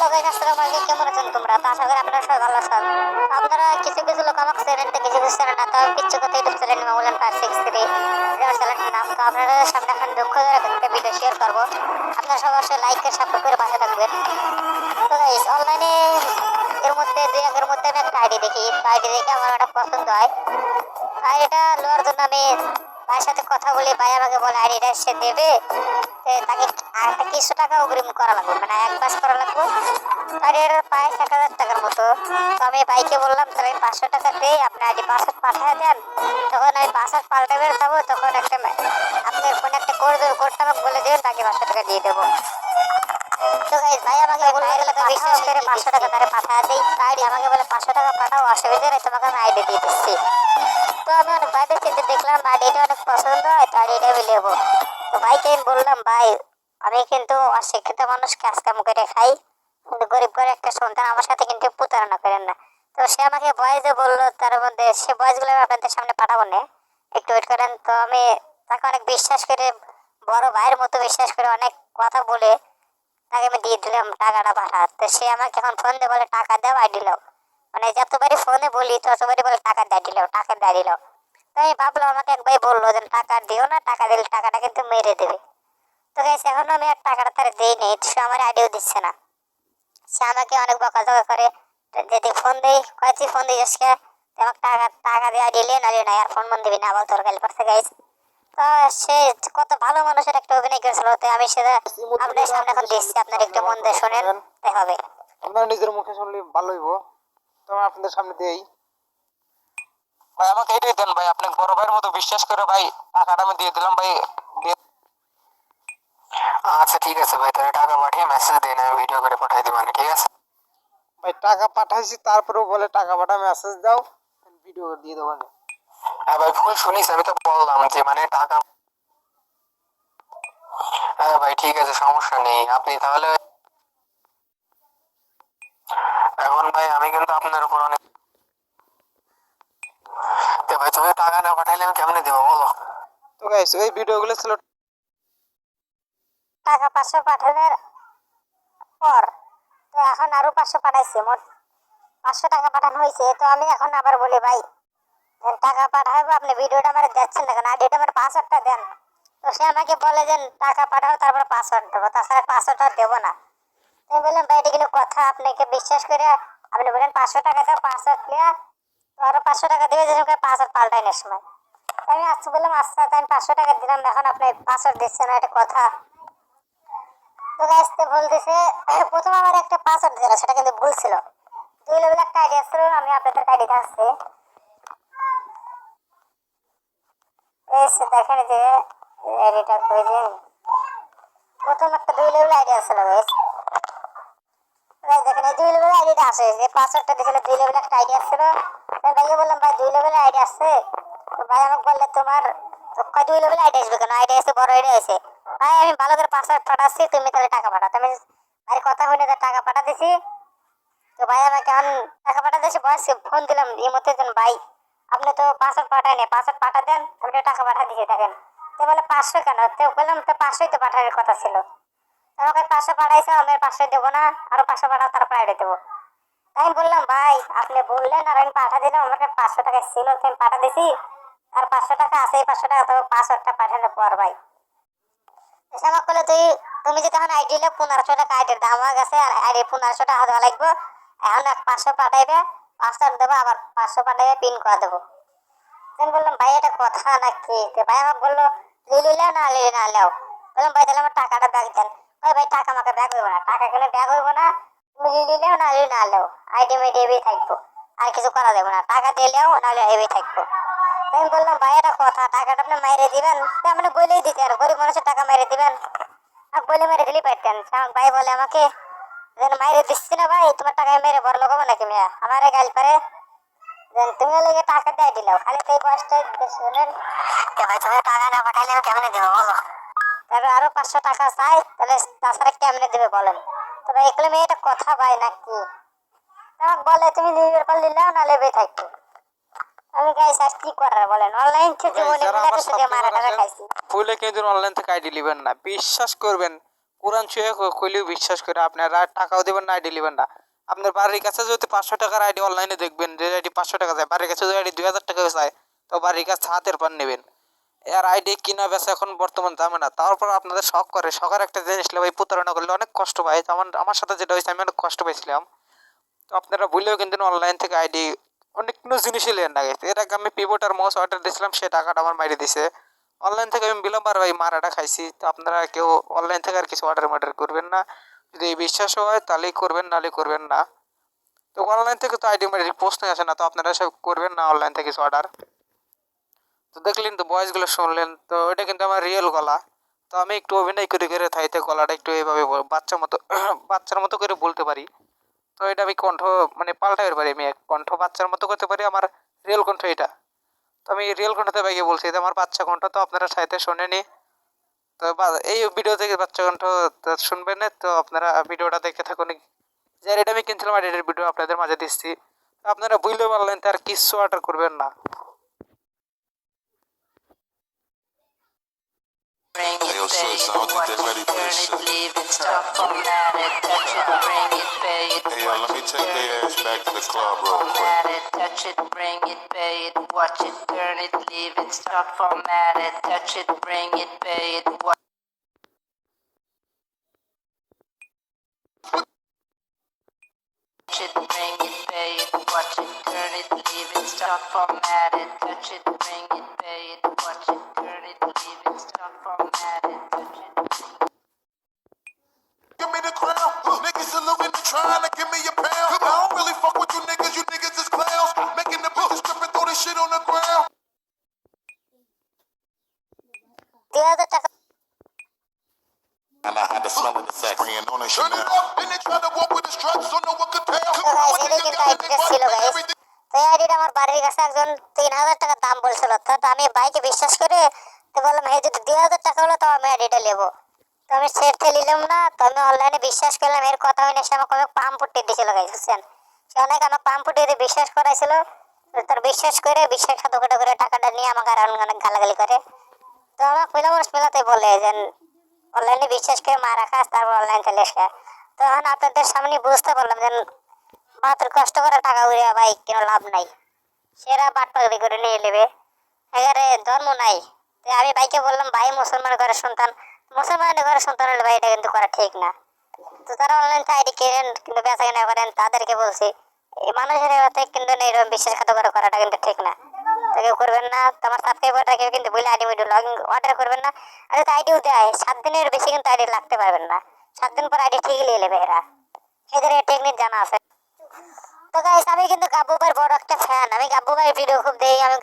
Hello guys, আসসালামু আলাইকুম। কেমন আছেন তোমরা? তো আশা করি আপনারা সবাই ভালো আছেন। আপনারা কিছু কিছু লোক আমাকে চ্যানেলটা কিছু কিছু চ্যানেল না, তবে পিচ্ছু কথা ইউটিউব চ্যানেল মামুলান 563 আমার চ্যানেলটার নাম। তো আপনারা সামনে এখন দুঃখ ধরে একটা ভিডিও শেয়ার করবো। আপনারা সবাই অবশ্যই লাইক করে সাপোর্ট করে পাশে থাকবেন। তো গাইস, অনলাইনে এর মধ্যে দুই একের মধ্যে আমি একটা আইডি দেখি। আইডি দেখে আমার একটা পছন্দ হয়। আইডিটা নেওয়ার জন্য আমি ভাইয়ের সাথে কথা বলি। ভাই আমাকে বলে আইডিটা সে দেবে, তাকে একটা কিছু টাকা অগ্রিম করা লাগবে, মানে অ্যাডভান্স করা লাগবে। আর এর প্রায় 1,000 টাকার মতো। তো আমি ভাইকে বললাম, তাহলে আমি 500 টাকা দিই, আপনি আইডি পাসওয়ার্ড পাঠিয়ে দেন। তখন আমি পাসওয়ার্ড পাল্টাবে যাবো, তখন আপনি ফোনে একটা কোডটা আমাকে বলে দেবেন, বাকি 500 টাকা দিয়ে দেবো। তো গাইস, ভাই আমাকে বললো তো বিশ্বাস করে 500 টাকা তারে পাঠিয়ে দেই। আইডি আমাকে বলে 500 টাকা পাঠাও, অসুবিধা নেই, তোমাকে আমি আইডি দিয়ে দিচ্ছি। তো আমি অনেক ভাইদের চিন্তা দেখলাম, আইডিটা অনেক পছন্দ হয়, তো আইডিটা আমি নেবো। তো ভাইকে আমি বললাম, ভাই আমি কিন্তু অশিক্ষিত মানুষ, কাজ কাম করে খাই, কিন্তু গরিব ঘরে একটা সন্তান, আমার সাথে কিন্তু প্রতারণা করেন না। তো সে আমাকে ভয়েসে বললো, তার মধ্যে সে ভয়েসগুলো আমি আপনাদের সামনে পাঠাবো না, একটু ওয়েট করেন। তো আমি তাকে অনেক বিশ্বাস করে, বড় ভাইয়ের মতো বিশ্বাস করে অনেক কথা বলে তাকে আমি দিয়ে দিলাম টাকাটা পাঠা। তো সে আমাকে এখন ফোন দিয়ে বলে টাকা দাও, আইডি লাও। মানে যতবারই ফোনে বলি ততবারই বলে টাকা দিয়ে দিলাও, টাকা দিয়ে দিলাও। তো আমি ভাবলাম, আমাকে এক ভাই বললো যে টাকা দিও না, টাকা দিলে টাকাটা কিন্তু মেরে দেবে। তো গাইস, এখনো আমি আর টাকাটা তার দেইনি, সে আমার আইডিও দিচ্ছে না। সে আমাকে অনেক বকাঝকা করে, যদি ফোন দেই কয়েছি ফোন দিই আজকে, আমাকে টাকা টাকা দিয়ে দিলে নালে না, আর ফোন মন দিবি না, আবার তোর গালি পড়ছে গাইস। তো সে কত ভালো মানুষের একটা অভিনয় করেছিল, তো আমি সেটা আপনাদের সামনে এখন দেখছি, আপনারা একটু মন দিয়ে শোনেন, তাই হবে। আপনারা নিজের মুখে শুনলে ভালো হইব। তো আমি আপনাদের সামনে দেই। ভাই আমাকে এটাই দেন ভাই, আপনি বড় ভাইয়ের মতো বিশ্বাস করে ভাই টাকাটা আমি দিয়ে দিলাম ভাই। আচ্ছা ঠিক আছে ভাই, তাহলে টাকা পাঠিয়ে মেসেজ দিন, আমি ভিডিও করে পাঠিয়ে দিব, ঠিক আছে ভাই। টাকা পাঠাইছি, তারপরেও বলে টাকা পাঠা মেসেজ দাও, ভিডিও দিয়ে দেবো। হ্যাঁ ভাই, ভুল শুনিস, আমি তো বললাম যে মানে টাকা। হ্যাঁ ভাই ঠিক আছে, সমস্যা নেই, আপনি তাহলে এখন ভাই আমি কিন্তু আপনার উপর অনেক। তো ভাই তুমি টাকা না পাঠাইলে আমি কেমনে দেবো বলো? তো গাইস, এই ভিডিওগুলো ছিল টাকা 500 পাঠানোর পর, তো এখন আরো 500 পাঠাইছে, মোট 500 টাকা পাঠানো হয়েছে। তো আমি এখন আবার বলি, ভাই টাকা পাঠাবো, আপনি ভিডিওটা আমার দিচ্ছেন না কেন, আইডিটা আমার পাসওয়ার্ডটা দেন। তো সে আমাকে বলে যে টাকা পাঠাও, তারপর পাসওয়ার্ড দেবো, তাছাড়া পাসওয়ার্ডটা দেবো না। আমি বললাম, ভাই এটা কিন্তু কথা, আপনাকে বিশ্বাস করে আপনি বলেন 500 টাকা দাও, পাসওয়ার্ড ক্লিয়ার। তো আরো 500 টাকা দেবে, যে পাসওয়ার্ড পাল্টাই না সময়। আমি আচ্ছা বললাম, আচ্ছা তাই আমি 500 টাকা দিলাম, এখন আপনি পাসওয়ার্ড দিচ্ছেন না, এটা কথা। তো গাইতে বলতেছে, প্রথম আমার একটা পাসওয়ার্ড দিল, সেটা কিন্তু ভুল ছিল। 2 লেভেল একটা আইডিয়া ছিল, আমি আপনাদের আইডিটা আসছে এসে দেখেন যে আইডিটা করে দিন। প্রথম একটা 2 লেভেল আইডিয়া ছিল গাইস। দেখেন এই 2 লেভেল আইডিটা আসে, যে পাসওয়ার্ডটা দিয়েছিল 2 লেভেল একটা আইডিয়া ছিল। আমি ভাইকে বললাম, ভাই 2 লেভেল আইডিয়া আসছে। তো ভাই আমাকে বললে, তোমার তো কয় 2 লেভেল আইডিয়া আসবে কেন, আইডিয়া এসে বড় আইডিয়া আছে। ভাই আমি ভালো করে পাসওয়ার্ড পাঠাচ্ছি, তুমি তাহলে টাকা পাঠাও। তুমি ভাইয়ের কথা শুনে টাকা পাঠা দিছি। তো ভাই আমাকে এখন টাকা পাঠাতে এসে বয়সে ফোন দিলাম, এই মতো ভাই আপনি তো পাসওয়ার্ড পাঠায় না, পাসওয়ার্ড পাঠা দেন, আমি টাকা পাঠা দিয়েছি দেখেন। তো বলে 500 কেন, তো বললাম তো 500ই তো পাঠানোর কথা ছিল। আমাকে 500 পাঠাইছে, আমি 500 দেবো না, আরো 500 পাঠাও, তারপর আইডি দেবো। আমি বললাম, ভাই আপনি বললেন আর আমি পাঠা দিলাম, আমার 500 টাকা ছিল, তো আমি পাঠা দিছি, আর 500 টাকা আছে, এই 500 টাকা তবে পাসওয়ার্ডটা পাঠানোর পর ভাই এসে আমাকে বলে, তুমি যদি এখন আইডি লো 1500 টাকা আইডির দাম হয়ে গেছে, আর আইডি 1500 টাকা দেওয়া লাগবে। এখন 500 পাঠাইবে, পাসওয়ার্ড দেবো, আবার 500 পাঠাইবে, পিন করে দেবো। আমি বললাম, ভাই এটা কথা নাকি? ভাই আমাকে বললো, লিলি লেও না লিলি না লেও। বললাম, ভাই তাহলে আমার টাকাটা ব্যাগ দেন। ওই ভাই টাকা আমাকে ব্যাগ হইব না, টাকা কেন ব্যাগ হইব না, তুমি লিলি লেও না লিলি না লেও, আইডি মেডি এবেই থাকবো, আর কিছু করা যাবে না, টাকা দিলেও নাহলে এবেই থাকবো। আমি বললাম, ভাই এটা কথা, টাকাটা আপনি মাইরে দিবেন, আপনি বলেই দিতেন, গরিব মানুষের টাকা মেরে দিবেন, আর বলে মেরে দিলেই পারতেন। ভাই বলে আমাকে, মাইরে দিচ্ছি না ভাই, তোমার টাকায় মেরে বড় লোক হবো নাকি মেয়া, আমার গাল পারে, তুমি লেগে টাকা দিয়ে দিলাও, খালি তো এই বয়সটা শুনেন। ভাই তুমি টাকা না পাঠাইলে আমি কেমনে দেবো বলো? তারপরে আরো 500 টাকা চাই, তাহলে তাছাড়া কেমনে দেবে বলেন? তবে এগুলো মেয়েটা কথা ভাই নাকি? আমাকে বলে, তুমি নিজের কল দিলেও না লেবে থাকতো। আমি গাইস আর কি করার বলেন, অনলাইন থেকে জীবনে মিলাতে সাথে মারা টাকা খাইছি। ফুলে কেঁদুর অনলাইন থেকে আইডি নেবেন না, বিশ্বাস করবেন কোরআন ছুঁয়ে কইলেও বিশ্বাস করে আপনারা টাকাও দেবেন না, আইডি নেবেন না। আপনার বাড়ির কাছে যদি 500 টাকার আইডি অনলাইনে দেখবেন যে আইডি 500 টাকা যায়, বাড়ির কাছে যদি আইডি 2000 টাকা যায়, তো বাড়ির কাছে হাতের পান নেবেন। এর আইডি কিনা বেচা এখন বর্তমান দামে না, তারপর আপনাদের শখ করে, শখের একটা জিনিস ভাই প্রতারণা করলে অনেক কষ্ট পায়। যেমন আমার সাথে যেটা হয়েছে, আমি অনেক কষ্ট পাইছিলাম। তো আপনারা ভুলেও কিন্তু অনলাইন থেকে আইডি অনেক কোনো জিনিসই লেন না গেছে। এর আগে আমি পিভট আর মাউস অর্ডার দিয়েছিলাম, সে টাকাটা আমার মাইরে দিছে। অনলাইন থেকে আমি বিলম্বার ভাই মারাটা খাইছি। তো আপনারা কেউ অনলাইন থেকে আর কিছু অর্ডার করবেন না। যদি বিশ্বাস হয় তাহলেই করবেন, নাহলে করবেন না। তো অনলাইন থেকে তো আইডি মারি প্রশ্নই আসে না, তো আপনারা সব করবেন না অনলাইন থেকে কিছু অর্ডার। তো দেখলেন তো ভয়েসগুলো শুনলেন, তো এটা কিন্তু আমার রিয়েল গলা। তো আমি একটু অভিনয় করে করে থাইতে গলাটা একটু এইভাবে বাচ্চা মতো বাচ্চার মতো করে বলতে পারি। তো এটা আমি কণ্ঠ মানে পাল্টাইতে পারি, আমি এক কণ্ঠ বাচ্চার মতো করতে পারি, আমার রিয়েল কণ্ঠ এটা। তো আমি রিয়েল কণ্ঠতে বাইকে বলছি, এটা আমার বাচ্চা কণ্ঠ, তো আপনারা সাথে শোনেনি। তো এই ভিডিও থেকে বাচ্চা কণ্ঠ তো শুনবেন না, তো আপনারা ভিডিওটা দেখে থাকুন। যে এটা আমি কিনছিলাম আর এটার ভিডিও আপনাদের মাঝে দিচ্ছি। তো আপনারা বুঝতে পারলেন, তার কিছু অর্ডার করবেন না। Hey, yo, sis, I don't think they're ready for this shit. Hey, yo, let me take their ass back to the club real quick. Touch it, bring it, pay it, watch it, turn it, leave it, start format it, touch it, bring it, pay it, watch it, bring it, pay it, watch it, turn it, leave it, start format it, touch it, bring it, pay it, watch it, turn it, leave it, start format it, touch it. Give me the crown. Niggas saluting and trying to give me a pound. I don't really fuck with you niggas is clowns. Making the bitches strip and throw this shit on the ground. 2000 টাকা And I had the smell of the sex. Spraying on the shit. Turn it up, then they try to walk with the struts, so no one could tell. তো guys এটাই কিন্তু আইডিটা ছিল guys. তো এই আইডিটা আমার বাড়ির কাছে একজন 3000 টাকা দাম বলছিল। তো আমি বাইকে বিশ্বাস করে তো বললাম, হে যদি 2000 টাকা হলো তো আমি আইডিটা নেবো। তো আমি সেট নিলাম না, তো আমি অনলাইনে বিশ্বাস করলাম, এর কথা হয়নি, সে আমাকে পাম্প ফুটে দিয়েছিল গাইস, বুঝছেন। সে অনেক আমাকে পাম্প ফুটে দিয়ে বিশ্বাস করাইছিল। তার বিশ্বাস করে বিশ্বাসঘাতকতা করে টাকাটা নিয়ে আমাকে আর অনেক গালাগালি করে। তো আমাকে মেলাতে বলে যে অনলাইনে বিশ্বাস করে মারা খাস, তারপর অনলাইন চলে আসে। তো এখন আপনাদের সামনে বুঝতে পারলাম যে মাত্র কষ্ট করে টাকা উড়ে ভাই কোনো লাভ নাই, সেরা বাটপাগড়ি করে নিয়ে নেবে, এবারে ধর্ম নাই। তো আমি ভাইকে বললাম, ভাই মুসলমান ঘরের সন্তান, মুসলমানের ঘরের সন্তান হলে ভাই এটা কিন্তু করা ঠিক না। তো তারা অনলাইন আইডি কেনেন কিন্তু বেচা কেনা করেন, তাদেরকে বলছি এই মানুষের হাতে কিন্তু এরকম বিশ্বাসঘাতকতা করাটা কিন্তু ঠিক না। তো কেউ করবেন না, তোমার সাবস্ক্রাইবারটা কেউ কিন্তু বলে আইডি ভিডিও লগইন অর্ডার করবেন না। আর যদি আইডিও দেয় 7 দিনের বেশি কিন্তু আইডি লাগতে পারবেন না, 7 দিন পর আইডি ঠিকই নিয়ে নেবে এরা, এদের টেকনিক জানা আছে। তো গাইস আমি কিন্তু গাব্বু ভাইয়ের বড় একটা ফ্যান, আমি গাব্বু ভাইয়ের ভিডিও খুব দেখি, আমি